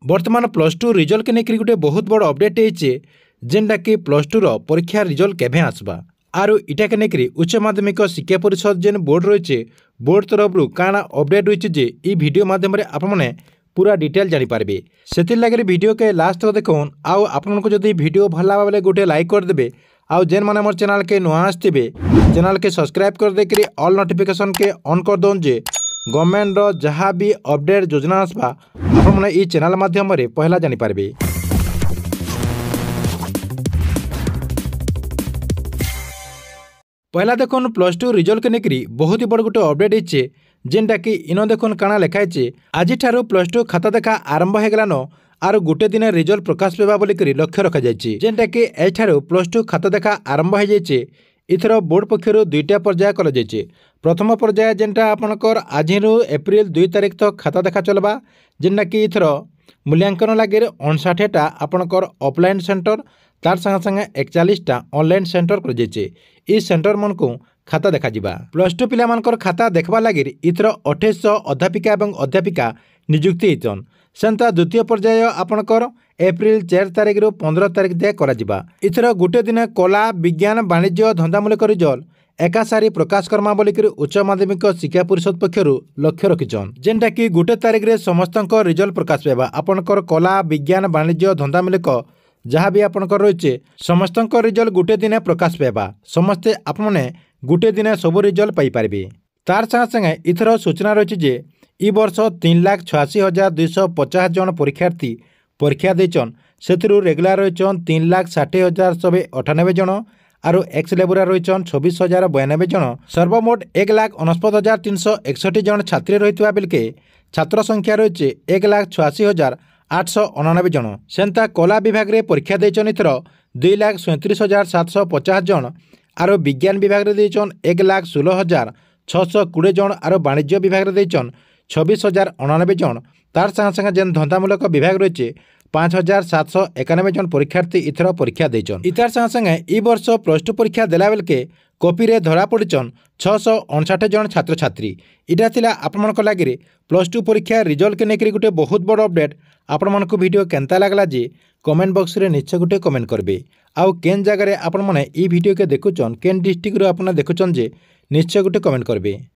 बर्तमान plus two result के लेकर गोटे बहुत बड़ अपडेट होइए जेनटा कि प्लस टू परीक्षा रिजल्ट केभे आसबा आरु इटा के लेकर उच्च माध्यमिक शिक्षा परिषद जेन बोर्ड रही बोर्ड तरफ काଣା अपडेट रही जे ई वीडियो माध्यम आपने पूरा डिटेल जानीपारे से लगे वीडियो के लास्ट तक देखुन आउ आपको जब वीडियो भल लगा बेले गोटे लाइक करदे आउ जेन मैंने मोर चैनल के नुआ आसवे चैनल के सब्सक्राइब कर देकर ऑल नोटिफिकेशन के ऑन कर दौन जे गवर्नमेंट जहाँ भी अपडेट योजना आसवा आपने ई चैनल माध्यम पहला जानीपारे। पहला देखुन प्लस टू रिजल्ट के लेकर बहुत ही बड़ गोटे अपडेट होइए जेनटा कि इन देखुन काଣା लिखाई आज प्लस टू खाता देखा आरंभ हो गलान आर गोटे दिन रिजल्ट प्रकाश पाइबा बोलिक लक्ष्य रखा जाइए जेनटा कि एठारू प्लस टू खाता देखा आरंभ हो जाइए। इथर बोर्ड पक्षर दुईटा पर्याय कर प्रथम पर्याय जेनटा आपणकर आज एप्रिल 2 तारिख तक खाता देखा चलवा जेनटा कि इथर मूल्यांकन लगे 59टा आपणकर ऑफलाइन सेंटर तार संगे संगे 41टा ऑनलाइन सेंटर कर ई सेंटर मन को खाता देखा जिबा। प्लस टू पिला मानकर खाता देखबा लगे इथर 2800 अध्यापिका एवं अध्यापिका नियुक्ति होइछन सेंता द्वितीय पर्याय आपणकर एप्रिल 4 तारिख रु 15 तारिख जाए करा इथर गोटे दिन कला विज्ञान वाणिज्य धंदामूलक रिजल्ट एका सारी प्रकाश करमा बोलिक उच्च माध्यमिक शिक्षा परिषद पक्षर लक्ष्य रखिछन जेनटा कि गोटे तारिख रे समस्त रिजल्ट प्रकाश पाइबा आपणकर कला विज्ञान वाणिज्य धंदामूलक जहाँ भी आपणकर रही समस्त रिजल्ट गोटे दिन प्रकाश पाइबा समस्ते आपने गोटे दिन सब रिजल्ट पाइपारे। तार संगे संगे इथर सूचना रही जे ई वर्ष 3,86,250 जन परीक्षार्थी परीक्षा देचन से रेगुलर रही 3,60,198 जन आरु एक्स लेबुरा रही 26,092 जन सर्वमोट 1,69,361 जन छात्री रही बेलके छात्र संख्या रही 1,86,899 जन सेंता कला विभाग रे परीक्षा देचन इथर 2,37,750 जन आरो विज्ञान विभाग रे देचन 1,16,620 जन आरो वाणिज्य विभाग रे देचन 26,099 जन तार संगे संगे जेन धंदामूलक विभाग रही 5,791 जन परीक्षार्थी इथर परीक्षा देचन। इतार संगे संगे ई वर्ष प्लस टू परीक्षा देला बेलके कॉपी रे धरा पड़चन 659 जन छात्र छात्री। इटा थिला आपमनक लागिरे प्लस टू परीक्षा रिजल्ट के नेकरी गोटे बहुत बड़ अपडेट। आपण मनकु वीडियो केनता लागला जे कमेंट बॉक्स रे निश्चय गोटे कमेंट करबे आउ केन जगह रे आपण माने ई वीडियो के देखुचन केन डिस्ट्रिक्ट रो आपण देखुचन जे निश्चय गोटे कमेंट करबे।